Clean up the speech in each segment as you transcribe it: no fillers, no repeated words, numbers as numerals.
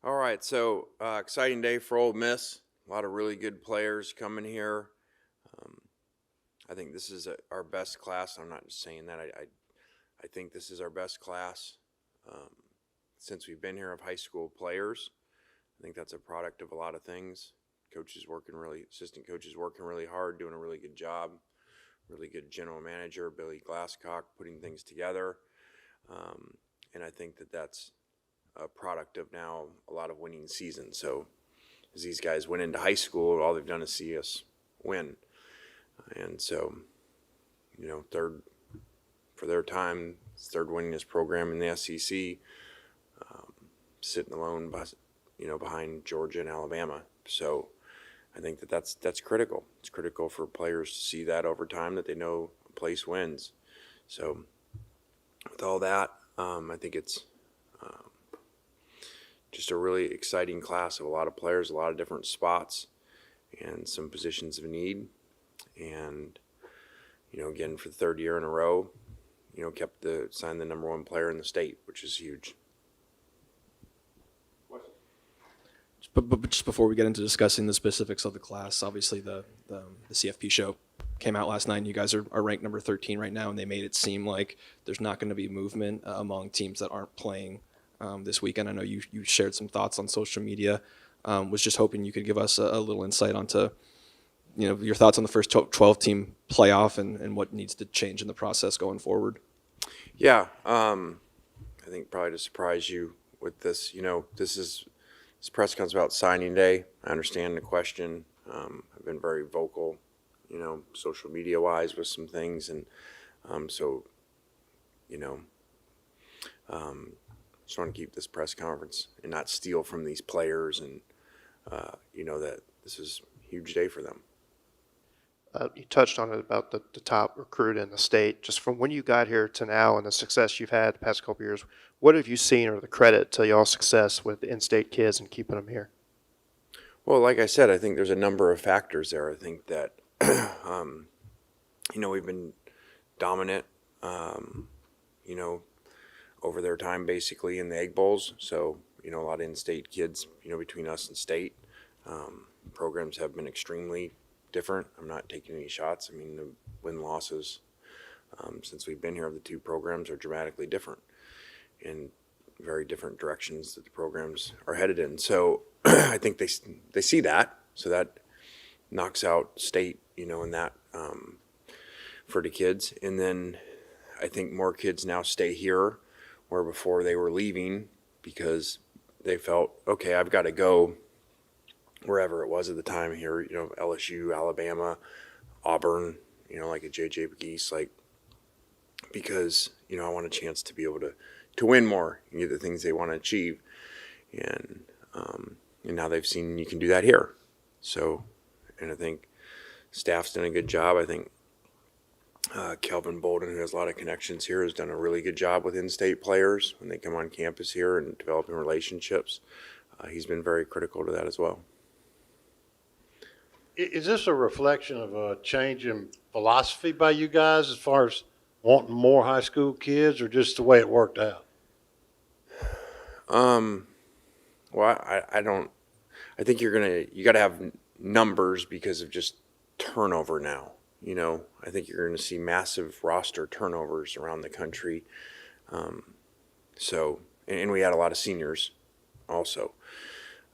All right, so exciting day for Ole Miss. A lot of really good players coming here. Um, I think this is our best class. I'm not just saying that. I think this is our best class um, since we've been here of high school players. I think that's a product of a lot of things. Assistant coaches working really hard, doing a really good job. Really good general manager, Billy Glasscock, putting things together. And I think that that's a product of now a lot of winning seasons. So as these guys went into high school, all they've done is see us win. And so, third for their time, third winningest program in the SEC, sitting alone, behind Georgia and Alabama. So I think that that's critical. It's critical for players to see that over time, that they know a place wins. So with all that, I think it's just a really exciting class of a lot of players, a lot of different spots, and some positions of need. And again, for the third year in a row, signed the number one player in the state, which is huge. But just before we get into discussing the specifics of the class, obviously the CFP show came out last night, and you guys are ranked number 13 right now, and they made it seem like there's not going to be movement among teams that aren't playing this weekend. I know you shared some thoughts on social media. Was just hoping you could give us a little insight onto your thoughts on the first 12-team playoff and what needs to change in the process going forward. Yeah, I think probably to surprise you with this, this press conference about signing day. I understand the question. I've been very vocal, social media wise with some things, and just want to keep this press conference and not steal from these players, and that this is a huge day for them. You touched on it about the top recruit in the state. Just from when you got here to now and the success you've had the past couple of years, what have you seen or the credit to y'all's success with the in-state kids and keeping them here? Well, like I said, I think there's a number of factors there. I think that, we've been dominant, over their time basically in the Egg Bowls. So, a lot of in-state kids, between us and state, programs have been extremely different. I'm not taking any shots. I mean, the win-losses since we've been here of the two programs are dramatically different in very different directions that the programs are headed in. So I think they see that, so that knocks out state, in that for the kids. And then I think more kids now stay here, where before they were leaving because they felt, okay, I've got to go wherever it was at the time here, LSU, Alabama, Auburn, like a JJ McGeese, because, I want a chance to be able to win more and get the things they want to achieve. And now they've seen you can do that here. So, and I think staff's done a good job. I think Kelvin Bolden, who has a lot of connections here, has done a really good job with in-state players when they come on campus here and developing relationships. He's been very critical to that as well. Is this a reflection of a change in philosophy by you guys as far as wanting more high school kids, or just the way it worked out? Well, I don't. I think you got to have numbers because of just turnover now. I think you're going to see massive roster turnovers around the country. So, and we had a lot of seniors also.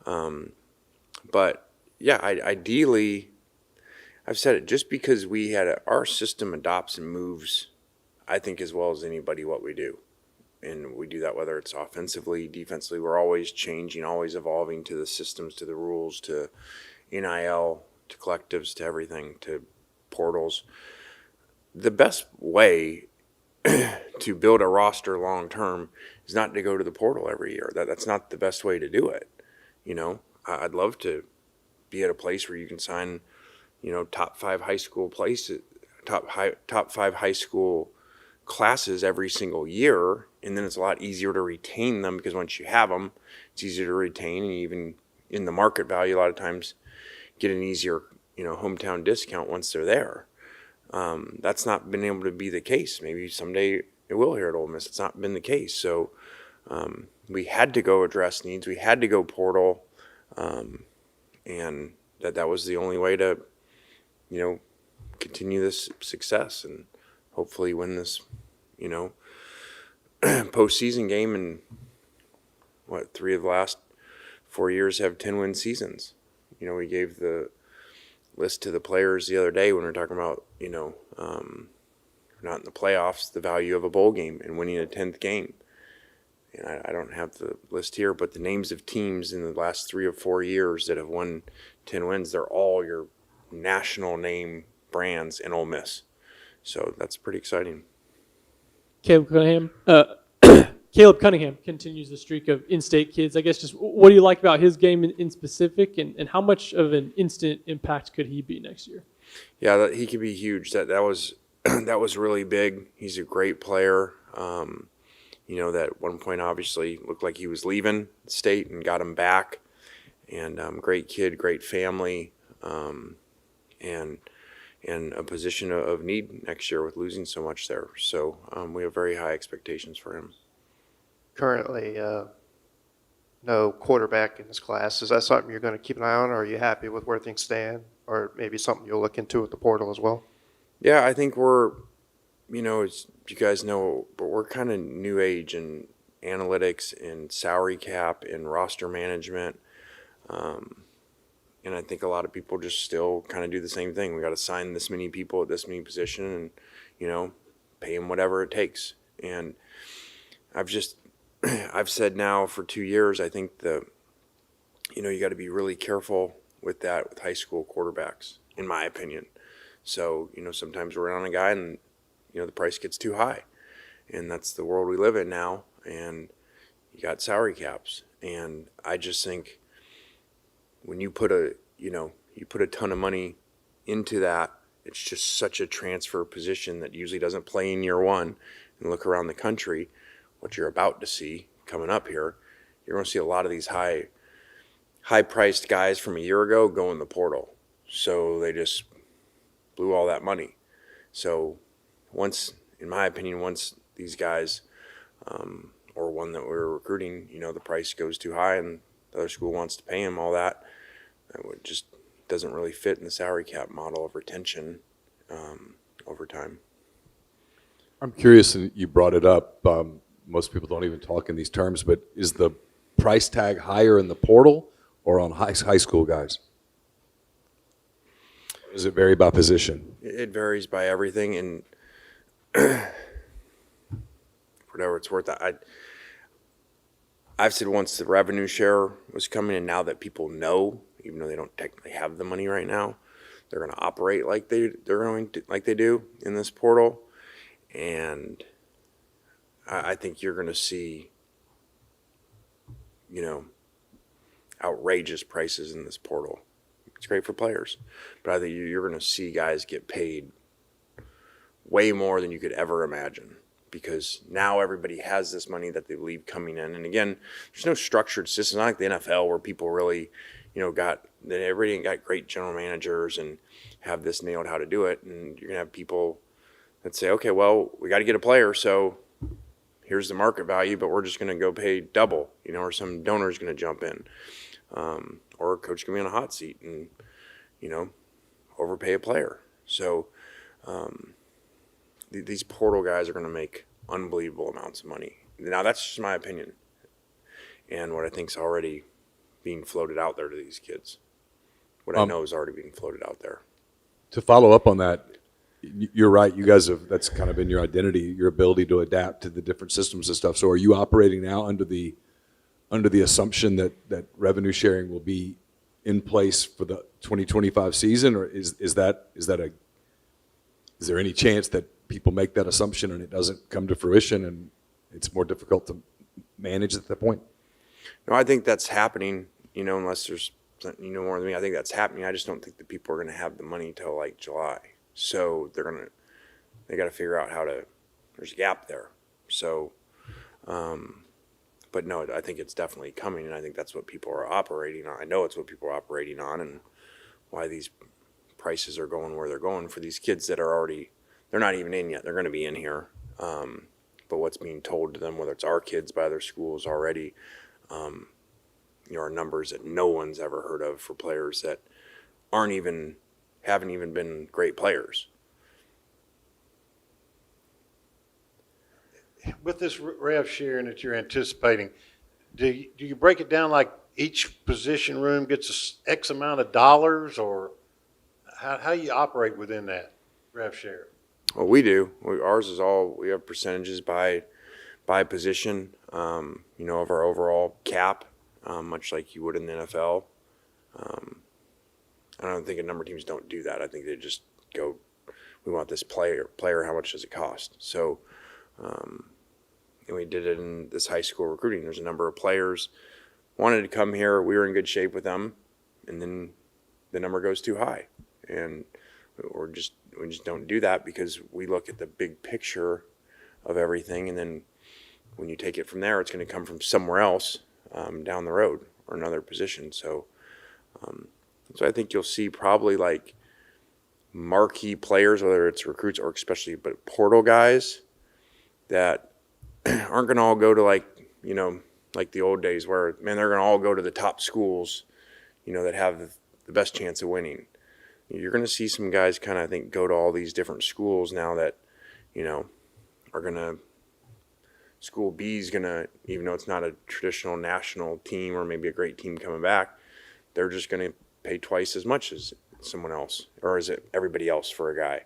But yeah, ideally, I've said it, just because our system adopts and moves, I think, as well as anybody what we do. And we do that whether it's offensively, defensively. We're always changing, always evolving to the systems, to the rules, to NIL, to collectives, to everything, to portals. The best way to build a roster long term is not to go to the portal every year. That's not the best way to do it. I'd love to be at a place where you can sign, top five high school classes every single year, and then it's a lot easier to retain them, because once you have them, it's easier to retain, and even in the market value, a lot of times get an easier, hometown discount once they're there. That's not been able to be the case. Maybe someday it will here at Ole Miss. It's not been the case. So, we had to go address needs. We had to go portal, and that was the only way to, continue this success and hopefully win this, postseason game. And what, 3 of the last 4 years have 10-win seasons. We gave the list to the players the other day when we were talking about, not in the playoffs, the value of a bowl game and winning a 10th game. And I don't have the list here, but the names of teams in the last 3 or 4 years that have won 10 wins, they're all your national name brands in Ole Miss. So that's pretty exciting. Caleb Cunningham continues the streak of in-state kids. I guess just what do you like about his game in specific, and how much of an instant impact could he be next year? Yeah, he could be huge. That was that was really big. He's a great player. That at one point obviously looked like he was leaving the state and got him back. And great kid, great family, and in a position of need next year with losing so much there. So we have very high expectations for him. Currently, no quarterback in this class. Is that something you're going to keep an eye on, or are you happy with where things stand, or maybe something you'll look into with the portal as well? Yeah, I think we're, as you guys know, but we're kind of new age in analytics and salary cap and roster management. And I think a lot of people just still kind of do the same thing. We got to sign this many people at this many position and, pay them whatever it takes. And I've said now for 2 years, I think you got to be really careful with that with high school quarterbacks, in my opinion. So, sometimes we're on a guy and, the price gets too high. And that's the world we live in now. And you got salary caps. And I just think when you put a ton of money into that, it's just such a transfer position that usually doesn't play in year one. And look around the country, what you're about to see coming up here, you're going to see a lot of these high-priced guys from a year ago go in the portal. So they just blew all that money. So in my opinion, once these guys, or one that we're recruiting, the price goes too high and the other school wants to pay him all that, it just doesn't really fit in the salary cap model of retention over time. I'm curious, and you brought it up, most people don't even talk in these terms, but is the price tag higher in the portal or on high school guys? Does it vary by position? It varies by everything, and whatever it's worth. I've said once the revenue share was coming, and now that people know, even though they don't technically have the money right now, they're going to operate like they do in this portal, and I think you're going to see, outrageous prices in this portal. It's great for players, but I think you're going to see guys get paid way more than you could ever imagine, because now everybody has this money that they leave coming in. And again, there's no structured system. It's not like the NFL where people really, everybody got great general managers and have this nailed how to do it. And you're going to have people that say, okay, well, we got to get a player, so here's the market value, but we're just going to go pay double, or some donor's going to jump in. Or a coach can be on a hot seat and, overpay a player. So these portal guys are going to make unbelievable amounts of money. Now, that's just my opinion and what I think is already being floated out there to these kids. What I know is already being floated out there. To follow up on that, you're right. You guys that's kind of been your identity, your ability to adapt to the different systems and stuff. So are you operating now under the assumption that revenue sharing will be in place for the 2025 season, or is there any chance that people make that assumption and it doesn't come to fruition and it's more difficult to manage at that point? No, I think that's happening, unless there's something more than me. I think that's happening. I just don't think that people are going to have the money till like July. So they got to figure out there's a gap there. So, but no, I think it's definitely coming, and I think that's what people are operating on. I know it's what people are operating on, and why these prices are going where they're going for these kids that are they're not even in yet. They're going to be in here. but what's being told to them, whether it's our kids by other schools already, are numbers that no one's ever heard of for players that haven't even been great players. With this rev sharing that you're anticipating, do you break it down like each position room gets X amount of dollars, or how you operate within that rev share? Well, we do. Ours is we have percentages by position, of our overall cap, much like you would in the NFL. I don't think a number of teams don't do that. I think they just go, we want this player, how much does it cost? So, and we did it in this high school recruiting. There's a number of players wanted to come here. We were in good shape with them, and then the number goes too high, and we just don't do that because we look at the big picture of everything, and then when you take it from there, it's going to come from somewhere else down the road or another position. So I think you'll see probably like marquee players, whether it's recruits or especially but portal guys that aren't going to all go to like the old days where, man, they're going to all go to the top schools, that have the best chance of winning. You're going to see some guys kind of, I think, go to all these different schools now that, are going to, school B is going to, even though it's not a traditional national team or maybe a great team coming back, they're just going to pay twice as much as someone else, or is it everybody else for a guy?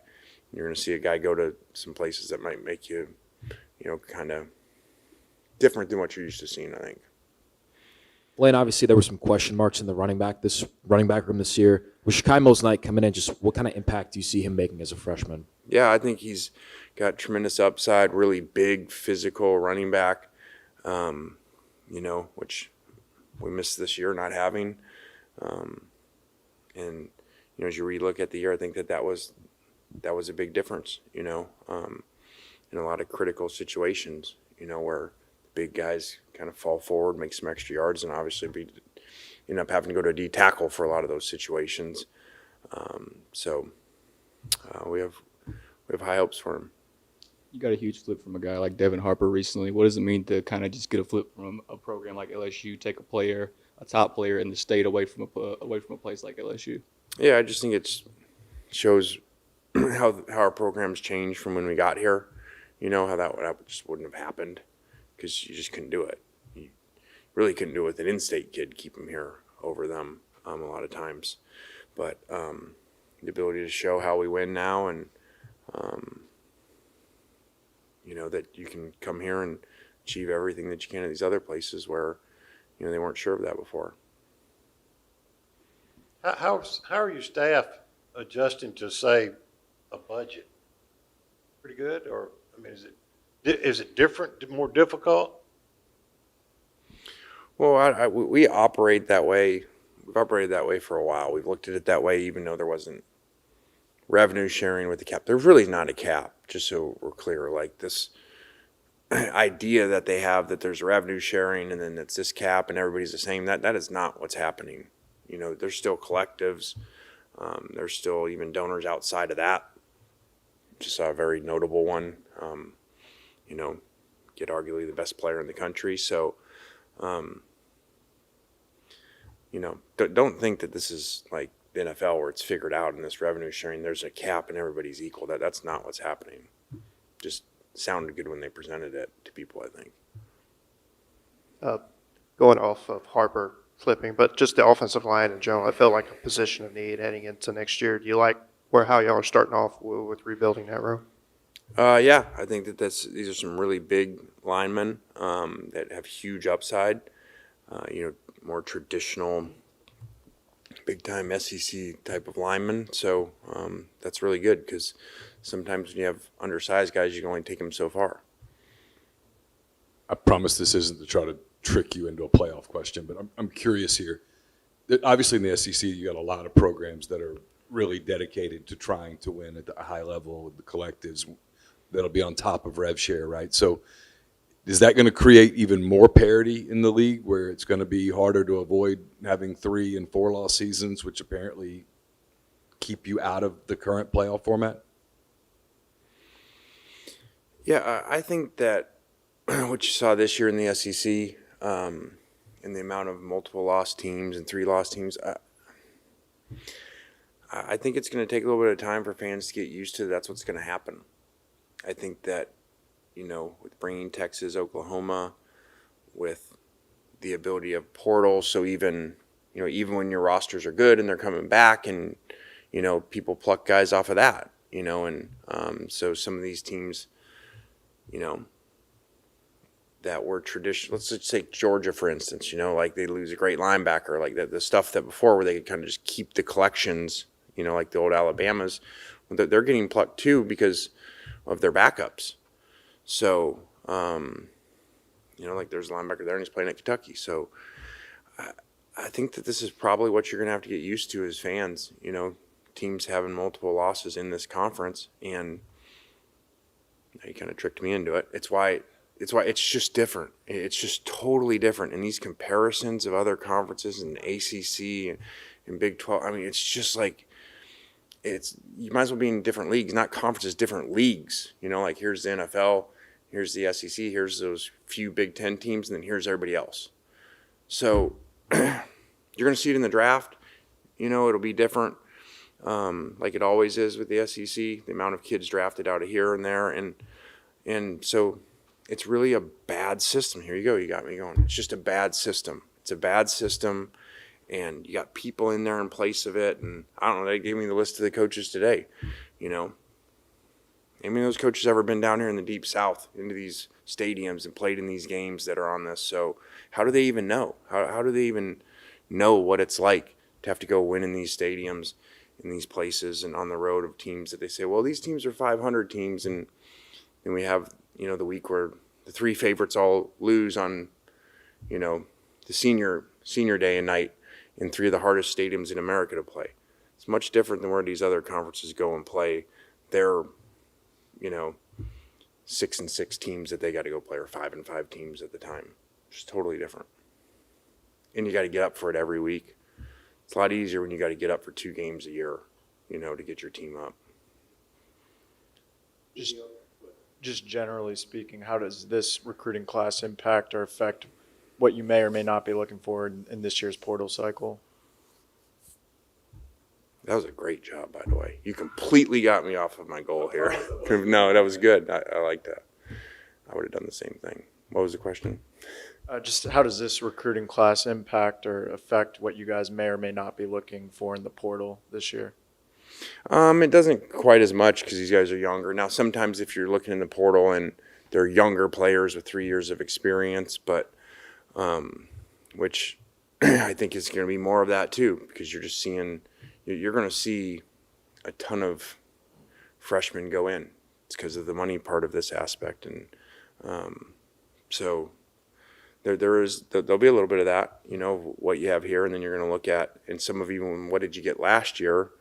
You're going to see a guy go to some places that might make you, kind of different than what you're used to seeing, I think. Blaine, obviously there were some question marks in the running back room this year. With Shakai Mosnight coming in, just what kind of impact do you see him making as a freshman? Yeah, I think he's got tremendous upside, really big, physical running back, which we missed this year not having. And, as you relook at the year, I think that was a big difference, in a lot of critical situations, where big guys kind of fall forward, make some extra yards, and obviously end up having to go to a D tackle for a lot of those situations. We have high hopes for him. You got a huge flip from a guy like Devin Harper recently. What does it mean to kind of just get a flip from a program like LSU, take a top player in the state away from a place like LSU? Yeah, I just think it shows how our programs changed from when we got here. How that just wouldn't have happened because you just couldn't do it. You really couldn't do it with an in-state kid, keep him here over them a lot of times. But the ability to show how we win now and, that you can come here and achieve everything that you can at these other places where, they weren't sure of that before. How are your staff adjusting to, say, a budget? Pretty good, or is it different, more difficult? Well, we operate that way. We've operated that way for a while. We've looked at it that way, even though there wasn't revenue sharing with the cap. There's really not a cap, just so we're clear. Like this idea that they have that there's revenue sharing and then it's this cap and everybody's the same. That is not what's happening. There's still collectives. There's still even donors outside of that. Just saw a very notable one. Get arguably the best player in the country. So, don't think that this is like the NFL where it's figured out in this revenue sharing. There's a cap and everybody's equal. That's not what's happening. Just sounded good when they presented it to people, I think. Going off of Harper flipping, but just the offensive line in general, I felt like a position of need heading into next year. Do you like how y'all are starting off with rebuilding that room? Yeah, I think that these are some really big linemen that have huge upside. More traditional, big-time SEC type of linemen. So that's really good because sometimes when you have undersized guys, you can only take them so far. I promise this isn't to try to trick you into a playoff question, but I'm curious here. Obviously in the SEC, you got a lot of programs that are really dedicated to trying to win at the high level with the collectives that'll be on top of rev share, right? So is that going to create even more parity in the league where it's going to be harder to avoid having 3 and 4 loss seasons, which apparently keep you out of the current playoff format? Yeah, I think that what you saw this year in the SEC, and the amount of multiple loss teams and 3 loss teams, I think it's going to take a little bit of time for fans to get used to that's what's going to happen. I think that, with bringing Texas, Oklahoma, with the ability of portal, so even when your rosters are good and they're coming back, and people pluck guys off of that, and so some of these teams, that were traditional. Let's just take Georgia, for instance, like they lose a great linebacker, like the stuff that before where they could kind of just keep the collections, like the old Alabamas, they're getting plucked too because of their backups. So, like there's a linebacker there and he's playing at Kentucky. So I think that this is probably what you're going to have to get used to as fans, teams having multiple losses in this conference. And now you kind of tricked me into it. It's why it's just different. It's just totally different. And these comparisons of other conferences and the ACC and Big 12, I mean, it's just like, you might as well be in different leagues, not conferences, different leagues. Like here's the NFL, here's the SEC, here's those few Big 10 teams, and then here's everybody else. So you're going to see it in the draft. It'll be different, like it always is with the SEC, the amount of kids drafted out of here and there. And so it's really a bad system. Here you go. You got me going. It's just a bad system. It's a bad system, and you got people in there in place of it. And I don't know, they gave me the list of the coaches today. Any of those coaches ever been down here in the deep south into these stadiums and played in these games that are on this? So how do they even know? How do they even know what it's like to have to go win in these stadiums, in these places, and on the road of teams that they say, well, these teams are 500 teams, and then we have the week where the 3 favorites all lose on, the senior day and night in 3 of the hardest stadiums in America to play. It's much different than where these other conferences go and play their, 6-6 teams that they got to go play, or 5-5 teams at the time. It's totally different. And you got to get up for it every week. It's a lot easier when you got to get up for 2 games a year, to get your team up. Just generally speaking, how does this recruiting class impact or affect what you may or may not be looking for in this year's portal cycle? That was a great job, by the way. You completely got me off of my goal here. No, that was good. I like that. I would have done the same thing. What was the question? Just how does this recruiting class impact or affect what you guys may or may not be looking for in the portal this year? It doesn't quite as much because these guys are younger. Now, sometimes if you're looking in the portal and they're younger players with 3 years of experience, but which I think is going to be more of that too, because you're going to see a ton of freshmen go in. It's because of the money part of this aspect. And so there'll be a little bit of that, what you have here, and then you're going to look at, and some of even what did you get last year,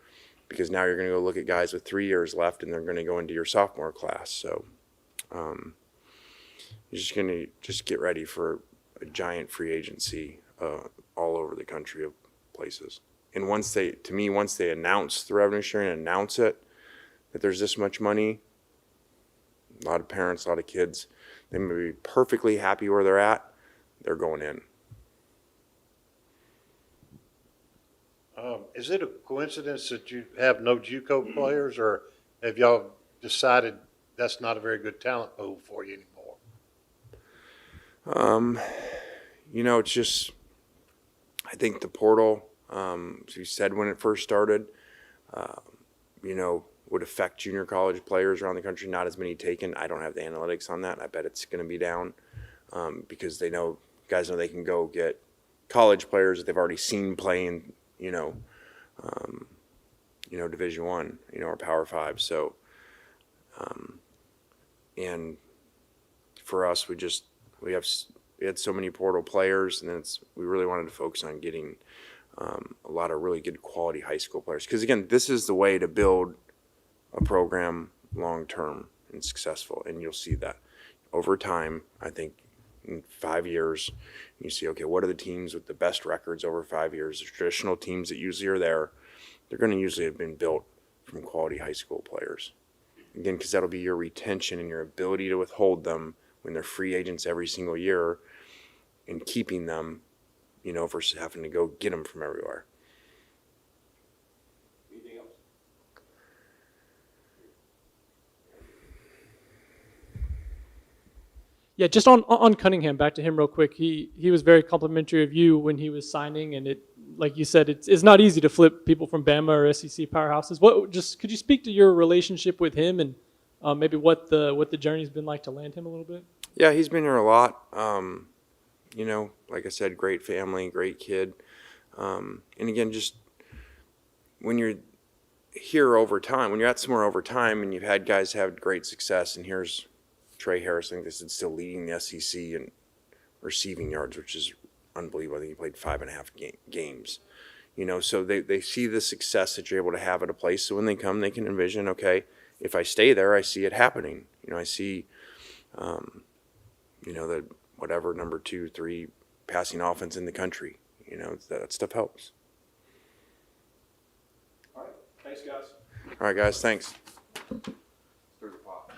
because now you're going to go look at guys with 3 years left, and they're going to go into your sophomore class. So you're just going to get ready for a giant free agency all over the country of places. And once they announce the revenue sharing and announce it, that there's this much money, a lot of parents, a lot of kids, they may be perfectly happy where they're at. They're going in. Is it a coincidence that you have no JUCO players, or have y'all decided that's not a very good talent pool for you anymore? It's just, I think the portal, as you said when it first started, would affect junior college players around the country. Not as many taken. I don't have the analytics on that. I bet it's going to be down because guys know they can go get college players that they've already seen playing, Division I, or Power 5. So, and for us, we had so many portal players, and then we really wanted to focus on getting a lot of really good quality high school players. Because again, this is the way to build a program long-term and successful. And you'll see that over time. I think in 5 years, you see, okay, what are the teams with the best records over 5 years? The traditional teams that usually are there, they're going to usually have been built from quality high school players. Again, because that'll be your retention and your ability to withhold them when they're free agents every single year and keeping them, versus having to go get them from everywhere. Yeah, just on Cunningham, back to him real quick. He was very complimentary of you when he was signing, and like you said, it's not easy to flip people from Bama or SEC powerhouses. Could you speak to your relationship with him and maybe what the journey's been like to land him a little bit? Yeah, he's been here a lot. Like I said, great family, great kid. And again, just when you're here over time, when you're at somewhere over time and you've had guys have great success, and here's Trey Harris, I think this is still leading the SEC in receiving yards, which is unbelievable. I think he played 5.5 games. So they see the success that you're able to have at a place. So when they come, they can envision, okay, if I stay there, I see it happening. I see, the whatever number 2, 3 passing offense in the country. That stuff helps. All right, thanks, guys. All right, guys, thanks. There's a pop.